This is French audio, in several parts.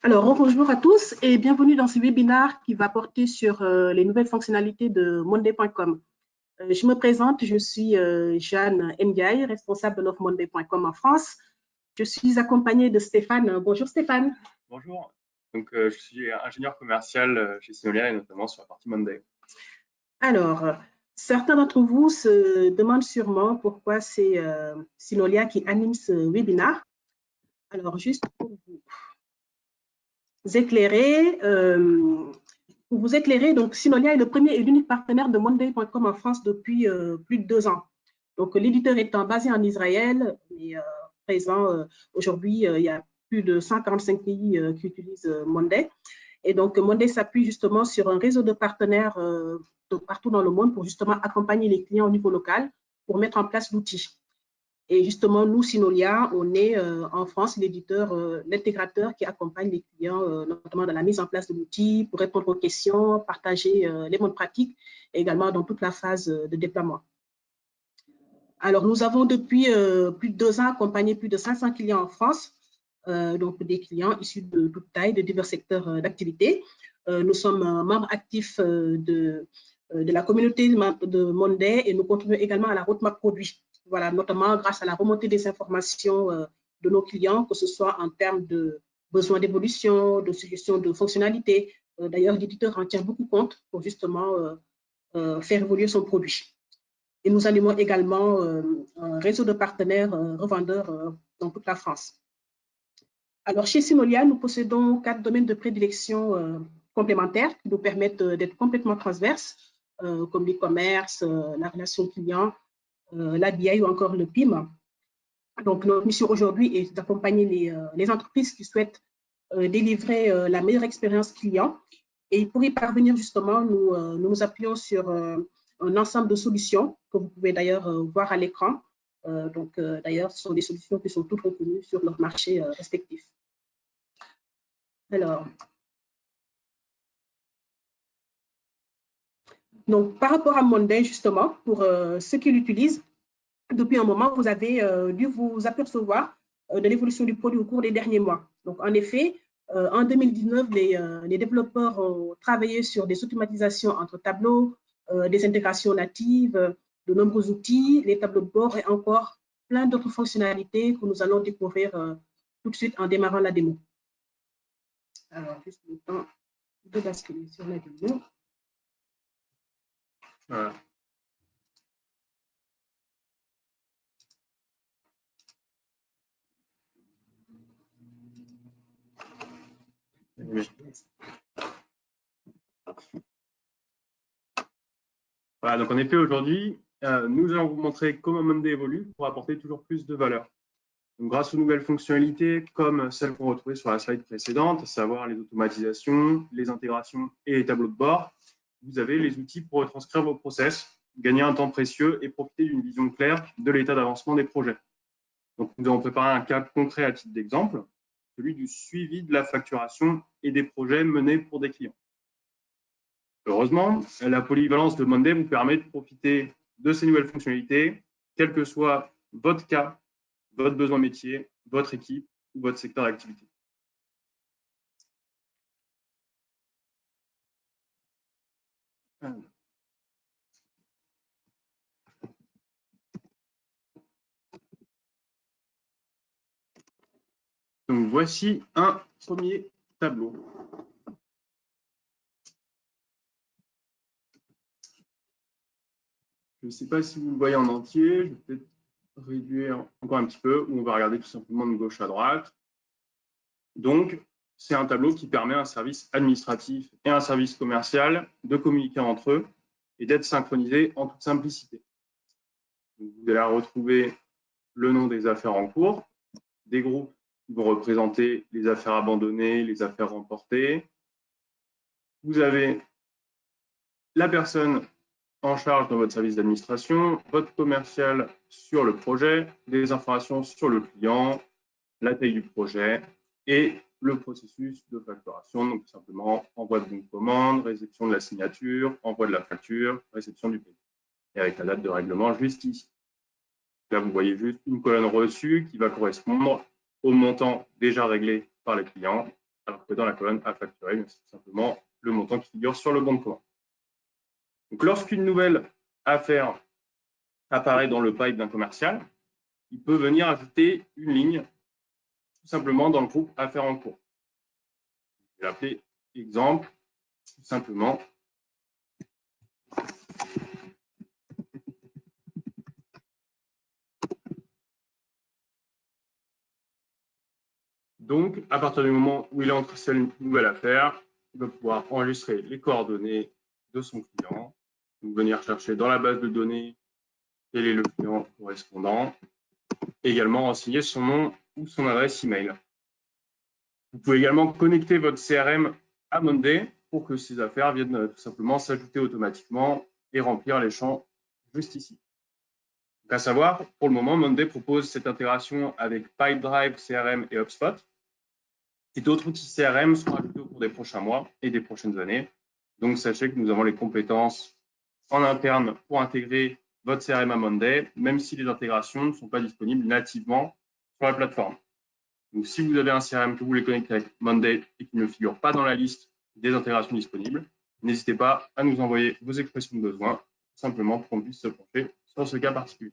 Alors, bonjour à tous et bienvenue dans ce webinaire qui va porter sur les nouvelles fonctionnalités de Monday.com. Je me présente, je suis Jeanne Ndiaye, responsable de Monday.com en France. Je suis accompagnée de Stéphane. Bonjour Stéphane. Bonjour, donc je suis ingénieur commercial chez Synolia et notamment sur la partie Monday. Alors, certains d'entre vous se demandent sûrement pourquoi c'est Synolia qui anime ce webinaire. Alors, juste pour vous éclairer, donc Synolia est le premier et l'unique partenaire de Monday.com en France depuis plus de 2 ans. Donc, l'éditeur étant basé en Israël, et présent aujourd'hui, il y a plus de 145 pays qui utilisent Monday. Et donc, Monday s'appuie justement sur un réseau de partenaires partout dans le monde pour justement accompagner les clients au niveau local pour mettre en place l'outil. Et justement, nous, Synolia, on est en France l'éditeur, l'intégrateur qui accompagne les clients, notamment dans la mise en place de l'outil, pour répondre aux questions, partager les bonnes pratiques, et également dans toute la phase de déploiement. Alors, nous avons depuis plus de 2 ans accompagné plus de 500 clients en France, donc des clients issus de toute taille, de divers secteurs d'activité. Nous sommes membres actifs de la communauté de Monday et nous contribuons également à la roadmap produit. Voilà, notamment grâce à la remontée des informations de nos clients, que ce soit en termes de besoins d'évolution, de suggestions de fonctionnalités. D'ailleurs, l'éditeur en tient beaucoup compte pour justement faire évoluer son produit. Et nous animons également un réseau de partenaires revendeurs dans toute la France. Alors, chez Synolia, nous possédons 4 domaines de prédilection complémentaires qui nous permettent d'être complètement transverses, comme l'e-commerce, la relation client, la BI ou encore le PIM. Donc, notre mission aujourd'hui est d'accompagner les entreprises qui souhaitent délivrer la meilleure expérience client. Et pour y parvenir, justement, nous nous appuyons sur un ensemble de solutions que vous pouvez d'ailleurs voir à l'écran. D'ailleurs, ce sont des solutions qui sont toutes reconnues sur leur marché respectif. Alors, donc, par rapport à Monday, justement, pour ceux qui l'utilisent, depuis un moment, vous avez dû vous apercevoir de l'évolution du produit au cours des derniers mois. Donc, en effet, en 2019, les développeurs ont travaillé sur des automatisations entre tableaux, des intégrations natives, de nombreux outils, les tableaux de bord et encore plein d'autres fonctionnalités que nous allons découvrir tout de suite en démarrant la démo. Alors, juste le temps de basculer sur la démo. Voilà. Voilà, donc en effet, aujourd'hui, nous allons vous montrer comment Monday évolue pour apporter toujours plus de valeur. Donc, grâce aux nouvelles fonctionnalités, comme celles qu'on retrouvait sur la slide précédente, à savoir les automatisations, les intégrations et les tableaux de bord, vous avez les outils pour retranscrire vos process, gagner un temps précieux et profiter d'une vision claire de l'état d'avancement des projets. Donc, nous avons préparé un cas concret à titre d'exemple, celui du suivi de la facturation et des projets menés pour des clients. Heureusement, la polyvalence de Monday vous permet de profiter de ces nouvelles fonctionnalités, quel que soit votre cas, votre besoin métier, votre équipe ou votre secteur d'activité. Donc, voici un premier tableau. Je ne sais pas si vous le voyez en entier, je vais peut-être réduire encore un petit peu, ou on va regarder tout simplement de gauche à droite. Donc, c'est un tableau qui permet à un service administratif et à un service commercial de communiquer entre eux et d'être synchronisés en toute simplicité. Donc, vous allez retrouver le nom des affaires en cours, des groupes qui vont représenter les affaires abandonnées, les affaires remportées. Vous avez la personne en charge dans votre service d'administration, votre commercial sur le projet, des informations sur le client, la taille du projet et le processus de facturation, donc tout simplement envoi de bon de commande, réception de la signature, envoi de la facture, réception du paiement. Et avec la date de règlement juste ici. Là, vous voyez juste une colonne reçue qui va correspondre au montant déjà réglé par les clients alors que dans la colonne à facturer, c'est simplement le montant qui figure sur le bon de commande. Donc, lorsqu'une nouvelle affaire apparaît dans le pipe d'un commercial, il peut venir ajouter une ligne tout simplement dans le groupe affaires en cours. Je vais l'appeler exemple, tout simplement. Donc, à partir du moment où il entre cette nouvelle affaire, il va pouvoir enregistrer les coordonnées de son client, donc venir chercher dans la base de données quel est le client correspondant, et également renseigner son nom ou son adresse email. Vous pouvez également connecter votre CRM à Monday pour que ces affaires viennent tout simplement s'ajouter automatiquement et remplir les champs juste ici. Donc, à savoir, pour le moment, Monday propose cette intégration avec Pipedrive, CRM et HubSpot. Et d'autres outils CRM seront ajoutés au cours des prochains mois et des prochaines années. Donc, sachez que nous avons les compétences en interne pour intégrer votre CRM à Monday, même si les intégrations ne sont pas disponibles nativement sur la plateforme. Donc, si vous avez un CRM que vous voulez connecter avec Monday et qui ne figure pas dans la liste des intégrations disponibles, n'hésitez pas à nous envoyer vos expressions de besoin, simplement pour qu'on puisse se pencher sur ce cas particulier.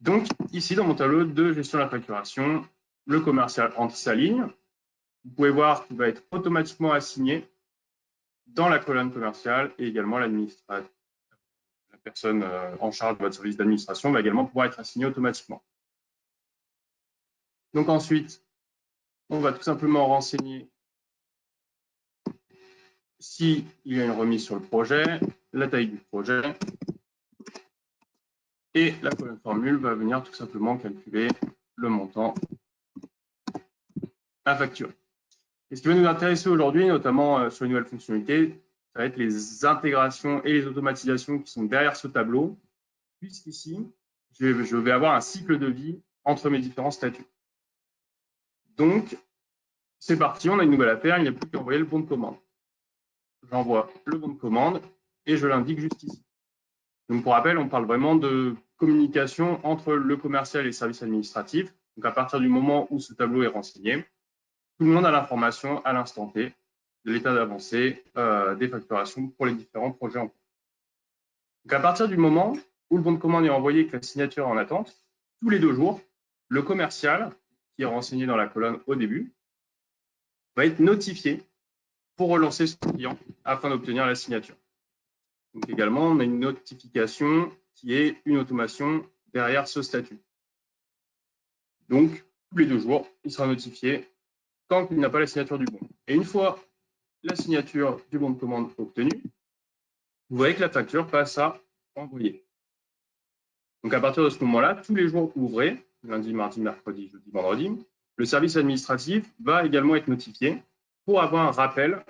Donc, ici, dans mon tableau de gestion de la facturation, le commercial entre sa ligne. Vous pouvez voir qu'il va être automatiquement assigné dans la colonne commerciale et également l'administrateur. La personne en charge de votre service d'administration va également pouvoir être assignée automatiquement. Donc ensuite, on va tout simplement renseigner s'il y a une remise sur le projet, la taille du projet, et la colonne formule va venir tout simplement calculer le montant à facturer. Et ce qui va nous intéresser aujourd'hui, notamment sur les nouvelles fonctionnalités, ça va être les intégrations et les automatisations qui sont derrière ce tableau, puisqu'ici, je vais avoir un cycle de vie entre mes différents statuts. Donc, c'est parti, on a une nouvelle affaire, il n'y a plus qu'à envoyer le bon de commande. J'envoie le bon de commande et je l'indique juste ici. Donc, pour rappel, on parle vraiment de communication entre le commercial et le service administratif. Donc, à partir du moment où ce tableau est renseigné, tout le monde a l'information à l'instant T de l'état d'avancée des facturations pour les différents projets en cours. Donc, à partir du moment où le bon de commande est envoyé et que la signature est en attente, tous les 2 jours, le commercial, qui est renseigné dans la colonne au début, va être notifié pour relancer son client afin d'obtenir la signature. Donc également, on a une notification qui est une automation derrière ce statut. Donc, tous les 2 jours, il sera notifié tant qu'il n'a pas la signature du bon. Et une fois la signature du bon de commande obtenue, vous voyez que la facture passe à envoyer. Donc, à partir de ce moment-là, tous les jours ouvrés, lundi, mardi, mercredi, jeudi, vendredi, le service administratif va également être notifié pour avoir un rappel,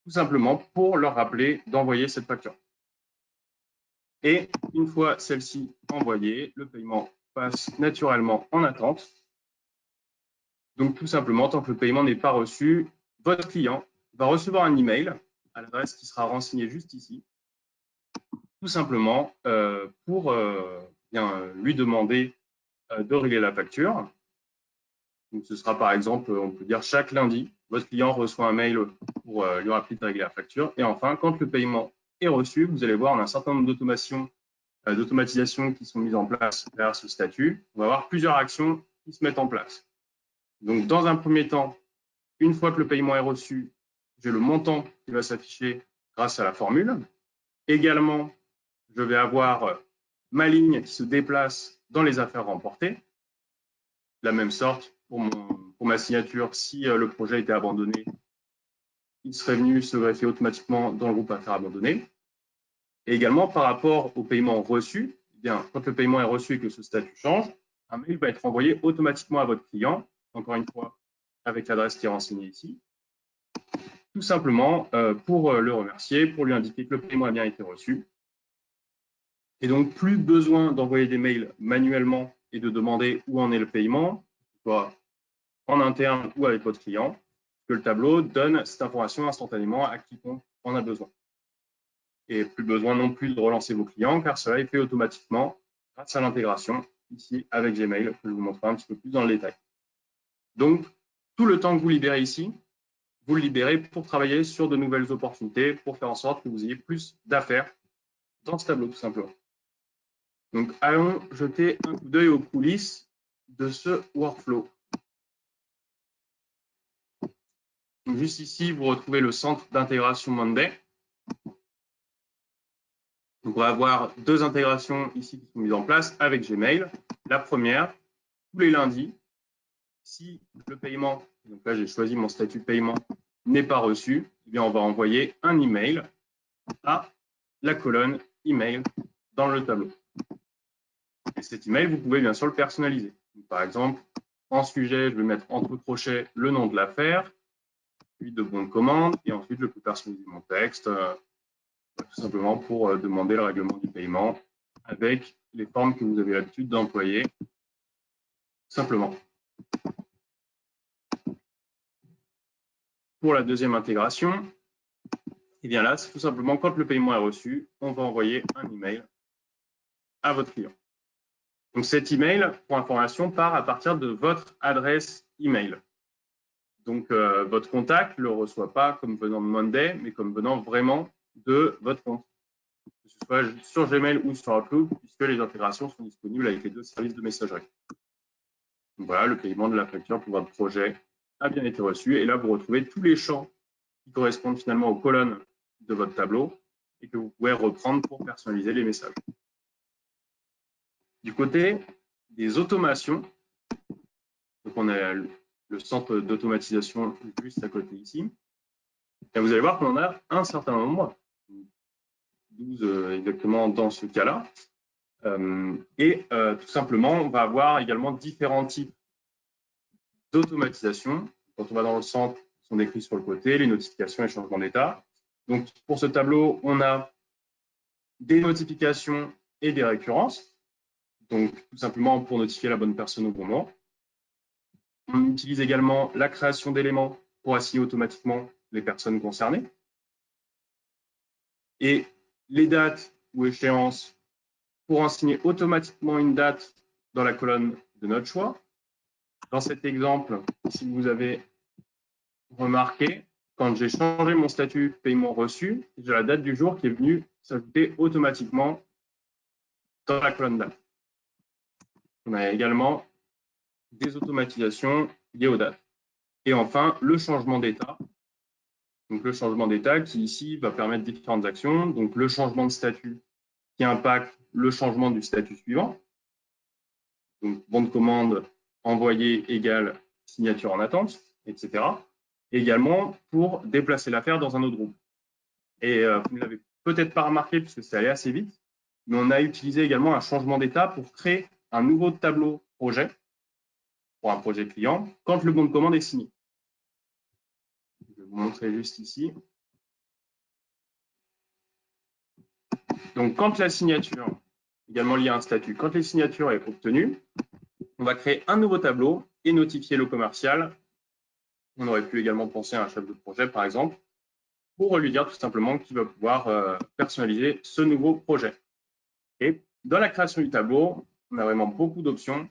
tout simplement pour leur rappeler d'envoyer cette facture. Et une fois celle-ci envoyée, le paiement passe naturellement en attente. Donc, tout simplement, tant que le paiement n'est pas reçu, votre client va recevoir un email à l'adresse qui sera renseignée juste ici, tout simplement pour lui demander de régler la facture. Donc, ce sera par exemple, on peut dire chaque lundi, votre client reçoit un mail pour lui rappeler de régler la facture. Et enfin, quand le paiement est reçu, vous allez voir, on a un certain nombre d'automatisations qui sont mises en place derrière ce statut. On va avoir plusieurs actions qui se mettent en place. Donc, dans un premier temps, une fois que le paiement est reçu, j'ai le montant qui va s'afficher grâce à la formule. Également, je vais avoir ma ligne qui se déplace dans les affaires remportées. De la même sorte, pour ma signature, si le projet était abandonné, il serait venu se greffer automatiquement dans le groupe affaires abandonnées. Et également, par rapport au paiement reçu, eh bien, quand le paiement est reçu et que ce statut change, un mail va être envoyé automatiquement à votre client, encore une fois, avec l'adresse qui est renseignée ici, tout simplement pour le remercier, pour lui indiquer que le paiement a bien été reçu. Et donc, plus besoin d'envoyer des mails manuellement et de demander où en est le paiement, soit en interne ou avec votre client, que le tableau donne cette information instantanément à quiconque en a besoin. Et plus besoin non plus de relancer vos clients, car cela est fait automatiquement grâce à l'intégration ici avec Gmail, que je vous montrerai un petit peu plus dans le détail. Donc, tout le temps que vous libérez ici, vous le libérez pour travailler sur de nouvelles opportunités, pour faire en sorte que vous ayez plus d'affaires dans ce tableau, tout simplement. Donc, allons jeter un coup d'œil aux coulisses de ce workflow. Donc, juste ici, vous retrouvez le centre d'intégration Monday. Donc, on va avoir deux intégrations ici qui sont mises en place avec Gmail. La première, tous les lundis, si le paiement, donc là j'ai choisi mon statut paiement, n'est pas reçu, eh bien on va envoyer un email à la colonne email dans le tableau. Et cet email, vous pouvez bien sûr le personnaliser. Donc, par exemple, en sujet, je vais mettre entre crochets le nom de l'affaire, puis de bon de commande, et ensuite je peux personnaliser mon texte, tout simplement pour demander le règlement du paiement avec les formes que vous avez l'habitude d'employer, simplement. Pour la deuxième intégration, et bien là, c'est tout simplement quand le paiement est reçu, on va envoyer un email à votre client. Donc cet email, pour information, part à partir de votre adresse email. Donc votre contact ne le reçoit pas comme venant de Monday, mais comme venant vraiment de votre compte, que ce soit sur Gmail ou sur Outlook, puisque les intégrations sont disponibles avec les deux services de messagerie. Donc voilà, le paiement de la facture pour votre projet a bien été reçu. Et là, vous retrouvez tous les champs qui correspondent finalement aux colonnes de votre tableau et que vous pouvez reprendre pour personnaliser les messages. Du côté des automations, donc on a le centre d'automatisation juste à côté ici. Et vous allez voir qu'on en a un certain nombre, 12 exactement dans ce cas-là. Tout simplement, on va avoir également différents types d'automatisation. Quand on va dans le centre, ils sont décrits sur le côté, les notifications et changements d'état. Donc, pour ce tableau, on a des notifications et des récurrences. Donc, tout simplement pour notifier la bonne personne au bon moment. On utilise également la création d'éléments pour assigner automatiquement les personnes concernées. Et les dates ou échéances pour assigner automatiquement une date dans la colonne de notre choix. Dans cet exemple, si vous avez remarqué, quand j'ai changé mon statut paiement reçu, j'ai la date du jour qui est venue s'ajouter automatiquement dans la colonne date. On a également des automatisations liées aux dates. Et enfin, le changement d'état. Donc, le changement d'état qui ici va permettre différentes actions. Donc, le changement de statut qui impacte le changement du statut suivant. Donc, bon de commande envoyé égale signature en attente, etc. Et également pour déplacer l'affaire dans un autre groupe. Et vous ne l'avez peut-être pas remarqué puisque c'est allé assez vite, mais on a utilisé également un changement d'état pour créer un nouveau tableau projet pour un projet client quand le bon de commande est signé. Je vais vous montrer juste ici. Donc, quand la signature, également liée à un statut, quand les signatures est obtenue, on va créer un nouveau tableau et notifier le commercial. On aurait pu également penser à un chef de projet, par exemple, pour lui dire tout simplement qu'il va pouvoir personnaliser ce nouveau projet. Et dans la création du tableau, on a vraiment beaucoup d'options.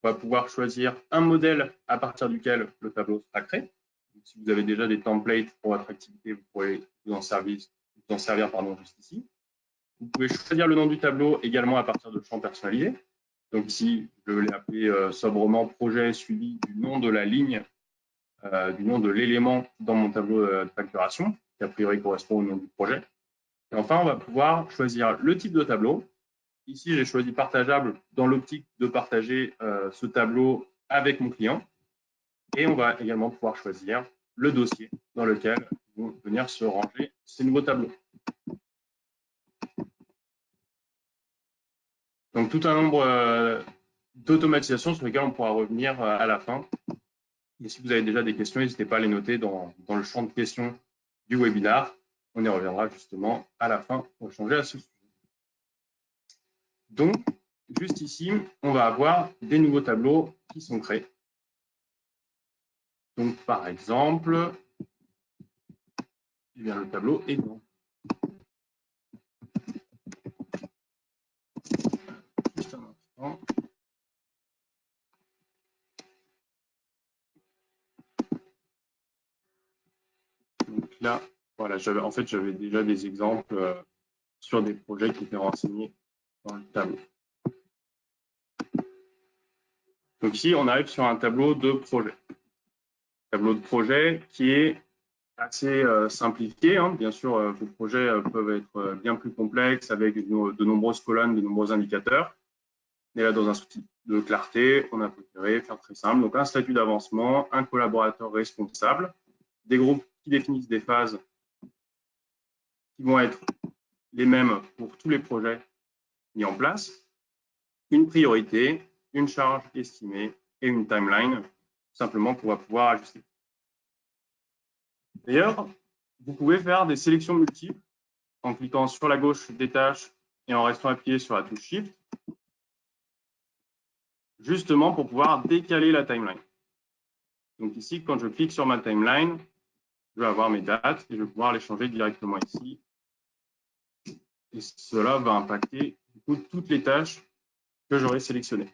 On va pouvoir choisir un modèle à partir duquel le tableau sera créé. Donc, si vous avez déjà des templates pour votre activité, vous pourrez vous en servir juste ici. Vous pouvez choisir le nom du tableau également à partir de champs personnalisés. Donc ici, je l'ai appelé sobrement projet suivi du nom de la ligne, du nom de l'élément dans mon tableau de facturation, qui a priori correspond au nom du projet. Et enfin, on va pouvoir choisir le type de tableau. Ici, j'ai choisi partageable dans l'optique de partager ce tableau avec mon client. Et on va également pouvoir choisir le dossier dans lequel vont venir se ranger ces nouveaux tableaux. Donc, tout un nombre d'automatisations sur lesquelles on pourra revenir à la fin. Et si vous avez déjà des questions, n'hésitez pas à les noter dans le champ de questions du webinaire. On y reviendra justement à la fin pour échanger à ce sujet. Donc, juste ici, on va avoir des nouveaux tableaux qui sont créés. Donc, par exemple, eh bien, le tableau est blanc. Juste un instant. là, voilà, en fait, j'avais déjà des exemples sur des projets qui étaient renseignés dans le tableau. Donc ici, on arrive sur un tableau de projet. Tableau de projet qui est assez simplifié. Hein. Bien sûr, vos projets peuvent être bien plus complexes avec de nombreuses colonnes, de nombreux indicateurs. Mais là, dans un souci de clarté, on a préféré faire très simple. Donc, un statut d'avancement, un collaborateur responsable, des groupes qui définissent des phases qui vont être les mêmes pour tous les projets mis en place, une priorité, une charge estimée et une timeline, simplement pour pouvoir ajuster. D'ailleurs, vous pouvez faire des sélections multiples en cliquant sur la gauche des tâches et en restant appuyé sur la touche Shift, justement pour pouvoir décaler la timeline. Donc ici, quand je clique sur ma timeline, je vais avoir mes dates et je vais pouvoir les changer directement ici. Et cela va impacter du coup, toutes les tâches que j'aurai sélectionnées.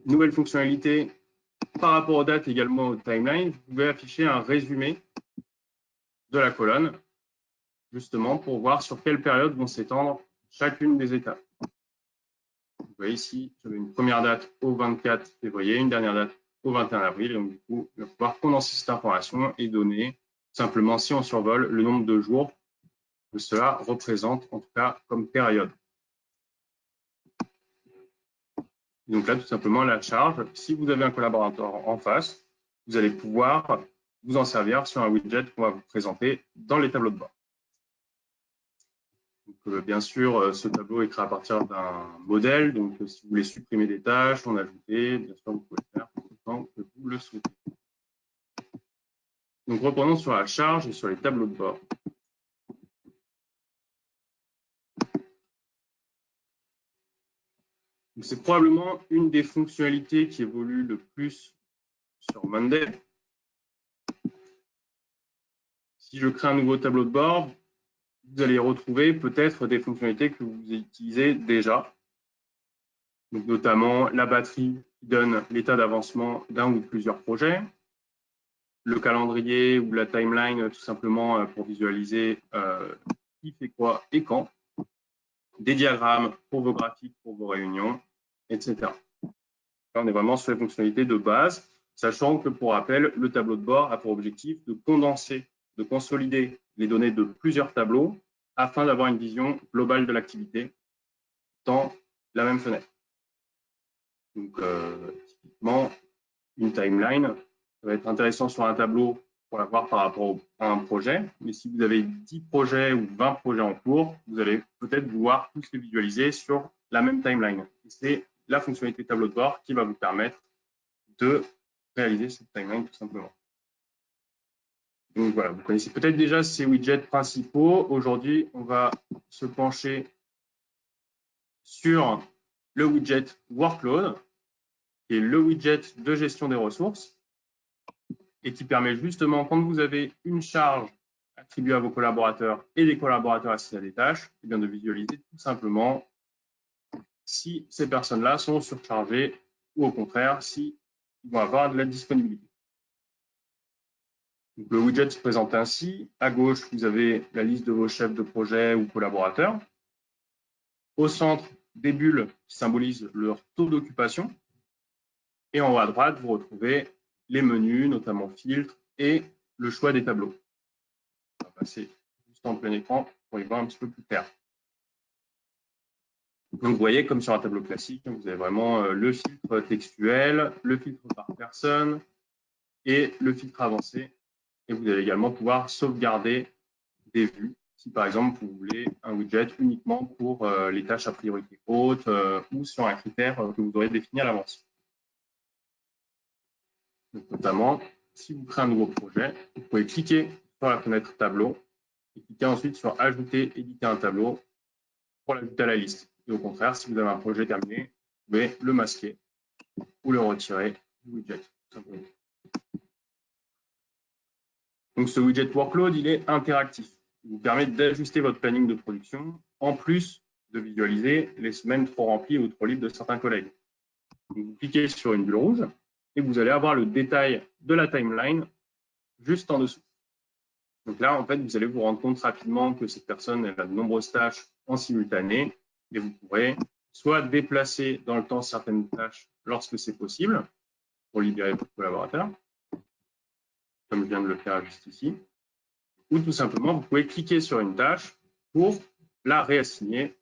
Nouvelle fonctionnalité par rapport aux dates également aux timelines, vous pouvez afficher un résumé de la colonne, justement pour voir sur quelle période vont s'étendre chacune des étapes. Vous voyez ici, j'avais une première date au 24 février, une dernière date au 21 avril. Donc, du coup, on va pouvoir condenser cette information et donner simplement, si on survole, le nombre de jours que cela représente, en tout cas, comme période. Donc là, tout simplement, la charge, si vous avez un collaborateur en face, vous allez pouvoir vous en servir sur un widget qu'on va vous présenter dans les tableaux de bord. Donc, bien sûr, ce tableau est créé à partir d'un modèle. Donc, si vous voulez supprimer des tâches, en ajouter, bien sûr, vous pouvez le faire autant que vous le souhaitez. Donc, reprenons sur la charge et sur les tableaux de bord. C'est probablement une des fonctionnalités qui évolue le plus sur Monday. Si je crée un nouveau tableau de bord, vous allez retrouver peut-être des fonctionnalités que vous utilisez déjà. Donc, notamment la batterie qui donne l'état d'avancement d'un ou de plusieurs projets, le calendrier ou la timeline tout simplement pour visualiser qui fait quoi et quand, des diagrammes pour vos graphiques, pour vos réunions, etc. Là, on est vraiment sur les fonctionnalités de base, sachant que pour rappel, le tableau de bord a pour objectif de condenser, de consolider les données de plusieurs tableaux afin d'avoir une vision globale de l'activité dans la même fenêtre. Donc, typiquement, une timeline, ça va être intéressant sur un tableau pour la voir par rapport à un projet. Mais si vous avez 10 projets ou 20 projets en cours, vous allez peut-être vouloir tous les visualiser sur la même timeline. C'est la fonctionnalité tableau de bord qui va vous permettre de réaliser cette timeline tout simplement. Donc voilà, vous connaissez peut-être déjà ces widgets principaux. Aujourd'hui, on va se pencher sur le widget Workload, qui est le widget de gestion des ressources et qui permet justement, quand vous avez une charge attribuée à vos collaborateurs et des collaborateurs assignés à des tâches, eh bien de visualiser tout simplement si ces personnes-là sont surchargées ou au contraire, si ils vont avoir de la disponibilité. Donc, le widget se présente ainsi. À gauche, vous avez la liste de vos chefs de projet ou collaborateurs. Au centre, des bulles qui symbolisent leur taux d'occupation. Et en haut à droite, vous retrouvez les menus, notamment filtres, et le choix des tableaux. On va passer juste en plein écran pour y voir un petit peu plus clair. Donc, vous voyez, comme sur un tableau classique, vous avez vraiment le filtre textuel, le filtre par personne et le filtre avancé. Et vous allez également pouvoir sauvegarder des vues, si par exemple vous voulez un widget uniquement pour les tâches à priorité haute ou sur un critère que vous aurez défini à l'avance. Notamment, si vous créez un nouveau projet, vous pouvez cliquer sur la fenêtre tableau et cliquer ensuite sur ajouter, éditer un tableau pour l'ajouter à la liste. Et au contraire, si vous avez un projet terminé, vous pouvez le masquer ou le retirer du widget. Tout simplement. Donc ce widget workload, il est interactif. Il vous permet d'ajuster votre planning de production en plus de visualiser les semaines trop remplies ou trop libres de certains collègues. Donc, vous cliquez sur une bulle rouge et vous allez avoir le détail de la timeline juste en dessous. Donc là, en fait, vous allez vous rendre compte rapidement que cette personne elle a de nombreuses tâches en simultané et vous pourrez soit déplacer dans le temps certaines tâches lorsque c'est possible pour libérer votre collaborateur, comme je viens de le faire juste ici, ou tout simplement, vous pouvez cliquer sur une tâche pour la réassigner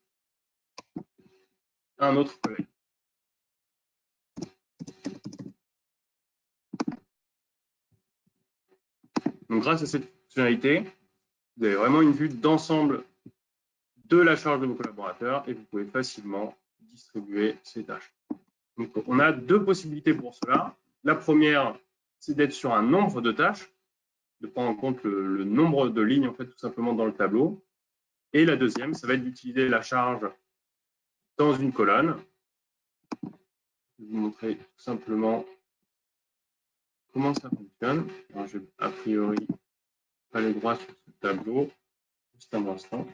à un autre collègue. Donc, grâce à cette fonctionnalité, vous avez vraiment une vue d'ensemble de la charge de vos collaborateurs et vous pouvez facilement distribuer ces tâches. Donc, on a deux possibilités pour cela. La première, c'est d'être sur un nombre de tâches, de prendre en compte le nombre de lignes, en fait, tout simplement dans le tableau. Et la deuxième, ça va être d'utiliser la charge dans une colonne. Je vais vous montrer tout simplement comment ça fonctionne. Alors, je vais a priori aller droit sur ce tableau. Juste un instant.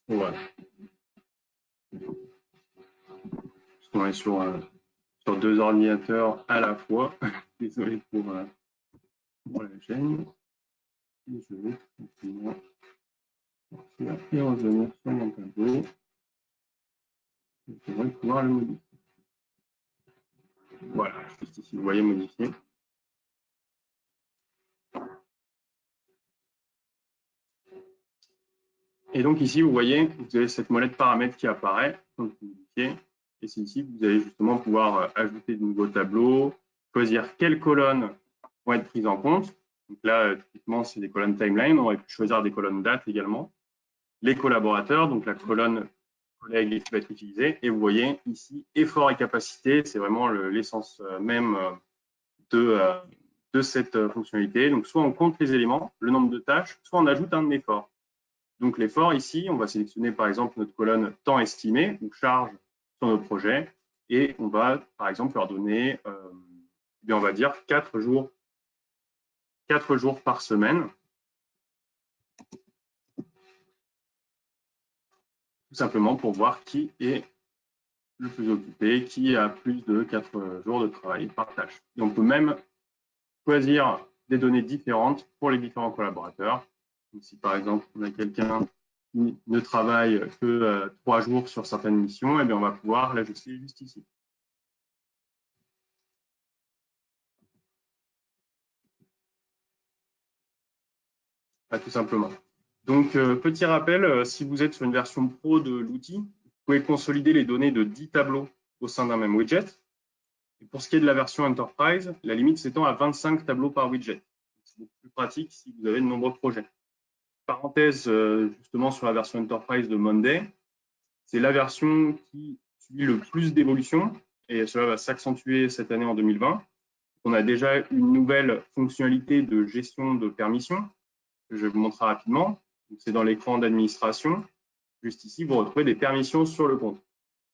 Voilà. On est sur deux ordinateurs à la fois. Désolé pour la chaîne. Et je vais continuer et revenir sur mon tableau. Je devrais pouvoir le modifier. Voilà, juste ici, vous voyez modifier. Et donc ici, vous voyez, vous avez cette molette paramètres qui apparaît. Donc, vous modifiez. Et c'est ici que vous allez justement pouvoir ajouter de nouveaux tableaux, choisir quelles colonnes vont être prises en compte. Donc là, typiquement, c'est des colonnes timeline. On aurait pu choisir des colonnes date également. Les collaborateurs, donc la colonne collègue qui va être utilisée. Et vous voyez ici, effort et capacité, c'est vraiment l'essence même de cette fonctionnalité. Donc, soit on compte les éléments, le nombre de tâches, soit on ajoute un effort. Donc, l'effort ici, on va sélectionner par exemple notre colonne temps estimé ou charge sur nos projets et on va par exemple leur donner, on va dire 4 jours par semaine. Tout simplement pour voir qui est le plus occupé, qui a plus de 4 jours de travail par tâche. Et on peut même choisir des données différentes pour les différents collaborateurs. Donc, si par exemple on a quelqu'un qui ne travaille que 3 jours sur certaines missions, eh bien, on va pouvoir l'ajuster juste ici. Tout simplement. Donc, petit rappel, si vous êtes sur une version pro de l'outil, vous pouvez consolider les données de 10 tableaux au sein d'un même widget. Et pour ce qui est de la version Enterprise, la limite s'étend à 25 tableaux par widget. C'est beaucoup plus pratique si vous avez de nombreux projets. Parenthèse, justement, sur la version Enterprise de Monday, c'est la version qui subit le plus d'évolution et cela va s'accentuer cette année en 2020. On a déjà une nouvelle fonctionnalité de gestion de permissions que je vais vous montrer rapidement. C'est dans l'écran d'administration. Juste ici, vous retrouvez des permissions sur le compte.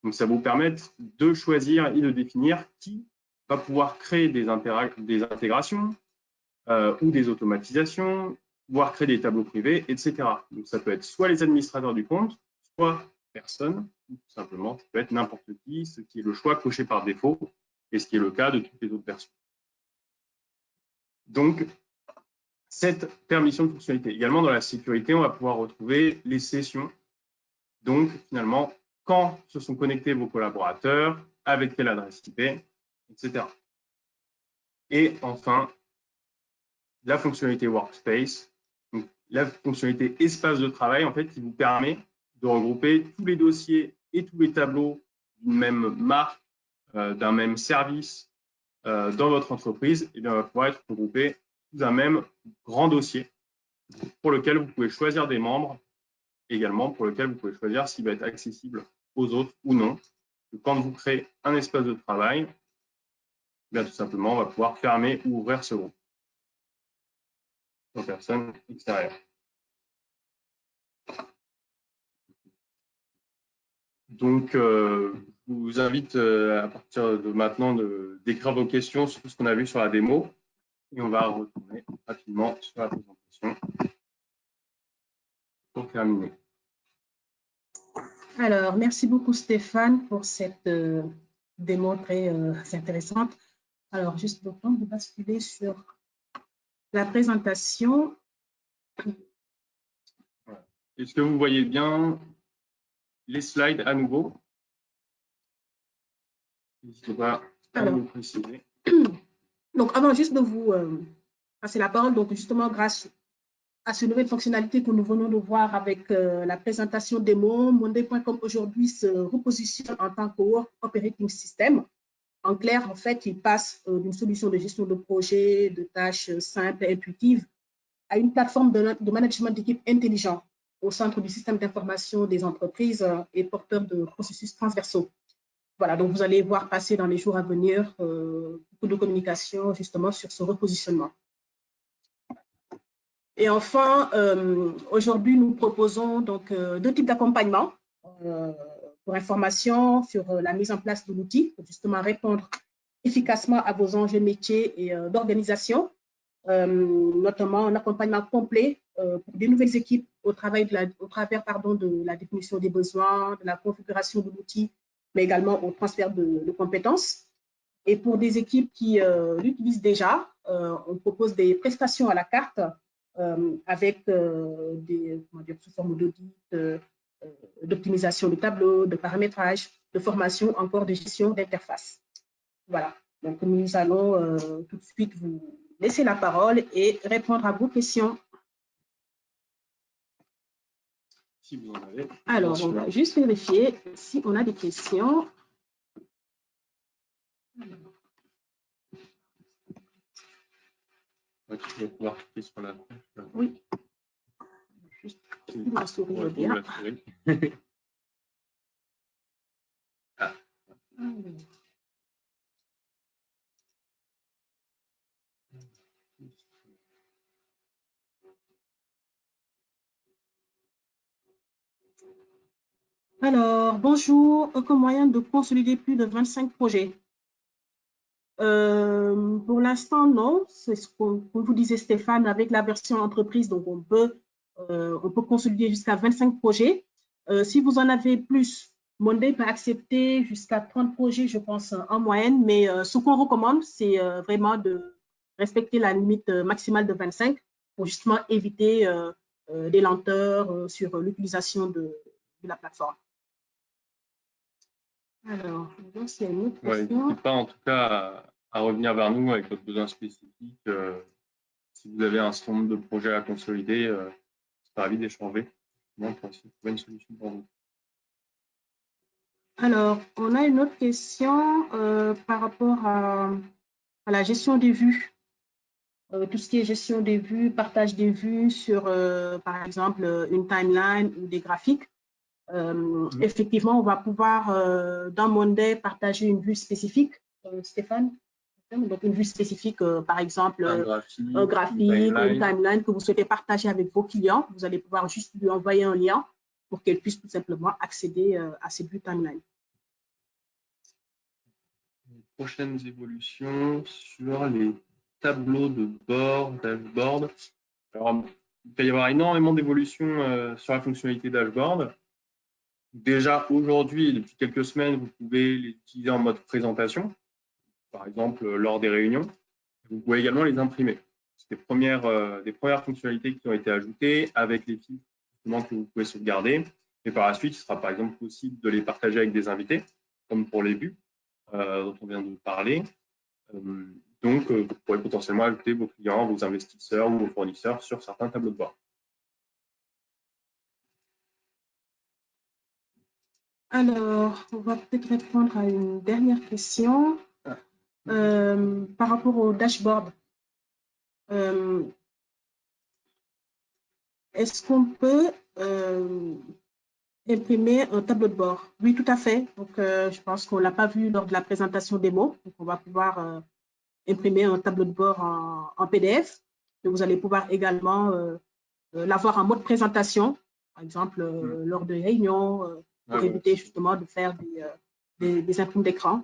Donc, ça vous permet de choisir et de définir qui va pouvoir créer des intégrations ou des automatisations, pouvoir créer des tableaux privés, etc. Donc, ça peut être soit les administrateurs du compte, soit personne, ou tout simplement, ça peut être n'importe qui, ce qui est le choix coché par défaut, et ce qui est le cas de toutes les autres versions. Donc, cette permission de fonctionnalité. Également, dans la sécurité, on va pouvoir retrouver les sessions. Donc, finalement, quand se sont connectés vos collaborateurs, avec quelle adresse IP, etc. Et enfin, la fonctionnalité Workspace, donc la fonctionnalité espace de travail, en fait, qui vous permet de regrouper tous les dossiers et tous les tableaux d'une même marque, d'un même service dans votre entreprise, et bien, va pouvoir être regroupé sous un même grand dossier pour lequel vous pouvez choisir des membres, également pour lequel vous pouvez choisir s'il va être accessible aux autres ou non. Quand vous créez un espace de travail, bien, tout simplement, on va pouvoir fermer ou ouvrir ce groupe aux personnes extérieures. Donc, je vous invite à partir de maintenant d'écrire vos questions sur tout ce qu'on a vu sur la démo. Et on va retourner rapidement sur la présentation pour terminer. Alors, merci beaucoup Stéphane pour cette démo très intéressante. Alors, juste le temps de basculer sur la présentation. Est-ce que vous voyez bien les slides à nouveau? N'hésitez pas à nous préciser. Donc, avant juste de vous passer la parole, donc justement grâce à ces nouvelles fonctionnalités que nous venons de voir avec la présentation démo, Monday.com aujourd'hui se repositionne en tant que Work Operating System. En clair, en fait, il passe d'une solution de gestion de projet, de tâches simples et intuitives, à une plateforme de management d'équipe intelligent au centre du système d'information des entreprises et porteur de processus transversaux. Voilà, donc vous allez voir passer dans les jours à venir beaucoup de communication justement sur ce repositionnement. Et enfin, aujourd'hui, nous proposons donc deux types d'accompagnement pour information sur la mise en place de l'outil pour justement répondre efficacement à vos enjeux métiers et d'organisation, notamment un accompagnement complet pour des nouvelles équipes au travers de la définition des besoins, de la configuration de l'outil, mais également au transfert de compétences. Et pour des équipes qui l'utilisent déjà, on propose des prestations à la carte avec sous forme d'audit, d'optimisation de tableaux, de paramétrage, de formation, encore de gestion d'interface. Voilà, donc nous allons tout de suite vous laisser la parole et répondre à vos questions. Si vous en avez. Alors, on va juste vérifier si on a des questions. Tu vas pouvoir cliquer sur la flèche. Oui. Juste la souris bien. Ah. Alors, bonjour. Aucun moyen de consolider plus de 25 projets? Pour l'instant, non. C'est ce qu'on vous disait Stéphane, avec la version entreprise, donc on peut consolider jusqu'à 25 projets. Si vous en avez plus, Monday peut accepter jusqu'à 30 projets, je pense, en moyenne, mais ce qu'on recommande, c'est vraiment de respecter la limite maximale de 25 pour justement éviter des lenteurs sur l'utilisation de la plateforme. Alors, c'est une autre question. N'hésitez pas en tout cas à revenir vers nous avec votre besoin spécifique. Si vous avez un certain nombre de projets à consolider, je serai ravi d'échanger pour essayer de trouver une solution pour vous. Alors, on a une autre question par rapport à la gestion des vues. Tout ce qui est gestion des vues, partage des vues sur, par exemple, une timeline ou des graphiques. Effectivement, on va pouvoir, dans Monday, partager une vue spécifique, Stéphane. Donc, une vue spécifique, par exemple, un graphique, une timeline que vous souhaitez partager avec vos clients. Vous allez pouvoir juste lui envoyer un lien pour qu'elle puisse tout simplement accéder à cette vue timeline. Les prochaines évolutions sur les tableaux de bord, dashboard. Alors, il peut y avoir énormément d'évolutions sur la fonctionnalité dashboard. Déjà aujourd'hui, depuis quelques semaines, vous pouvez les utiliser en mode présentation, par exemple lors des réunions. Vous pouvez également les imprimer. C'est des premières fonctionnalités qui ont été ajoutées avec les filtres que vous pouvez sauvegarder. Et par la suite, il sera par exemple possible de les partager avec des invités, comme pour les vues dont on vient de parler. Donc, vous pourrez potentiellement ajouter vos clients, vos investisseurs ou vos fournisseurs sur certains tableaux de bord. Alors, on va peut-être répondre à une dernière question par rapport au dashboard. Est-ce qu'on peut imprimer un tableau de bord? Oui, tout à fait. Donc, je pense qu'on ne l'a pas vu lors de la présentation démo. Donc, on va pouvoir imprimer un tableau de bord en PDF. Et vous allez pouvoir également l'avoir en mode présentation, par exemple lors de réunions, pour éviter justement de faire des imprimes d'écran,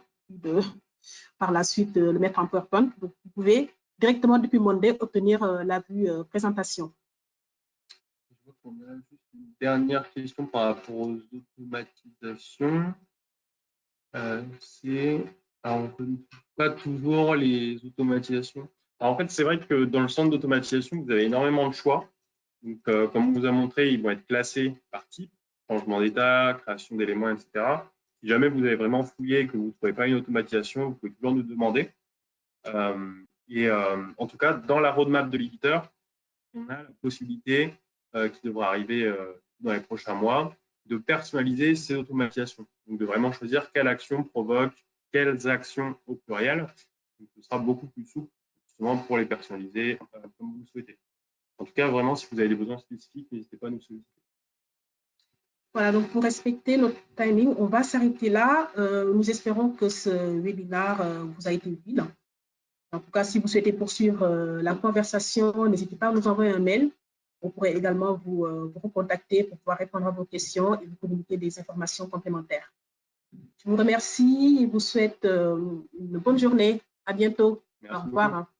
par la suite le mettre en PowerPoint. Donc, vous pouvez directement depuis Monday, obtenir la vue présentation. Je vois qu'on a juste une dernière question par rapport aux automatisations. Alors, on ne connaît pas toujours les automatisations. Alors, en fait, c'est vrai que dans le centre d'automatisation, vous avez énormément de choix. Donc, comme on vous a montré, ils vont être classés par type, changement d'état, création d'éléments, etc. Si jamais vous avez vraiment fouillé et que vous ne trouvez pas une automatisation, vous pouvez toujours nous demander. En tout cas, dans la roadmap de l'éditeur, on a la possibilité, qui devra arriver dans les prochains mois, de personnaliser ces automatisations. Donc, de vraiment choisir quelle action provoque quelles actions au pluriel. Donc, ce sera beaucoup plus souple, justement, pour les personnaliser comme vous le souhaitez. En tout cas, vraiment, si vous avez des besoins spécifiques, n'hésitez pas à nous solliciter. Voilà, donc pour respecter notre timing, on va s'arrêter là. Nous espérons que ce webinaire vous a été utile. En tout cas, si vous souhaitez poursuivre la conversation, n'hésitez pas à nous envoyer un mail. On pourrait également vous recontacter pour pouvoir répondre à vos questions et vous communiquer des informations complémentaires. Je vous remercie et vous souhaite une bonne journée. À bientôt. Merci Au revoir. beaucoup.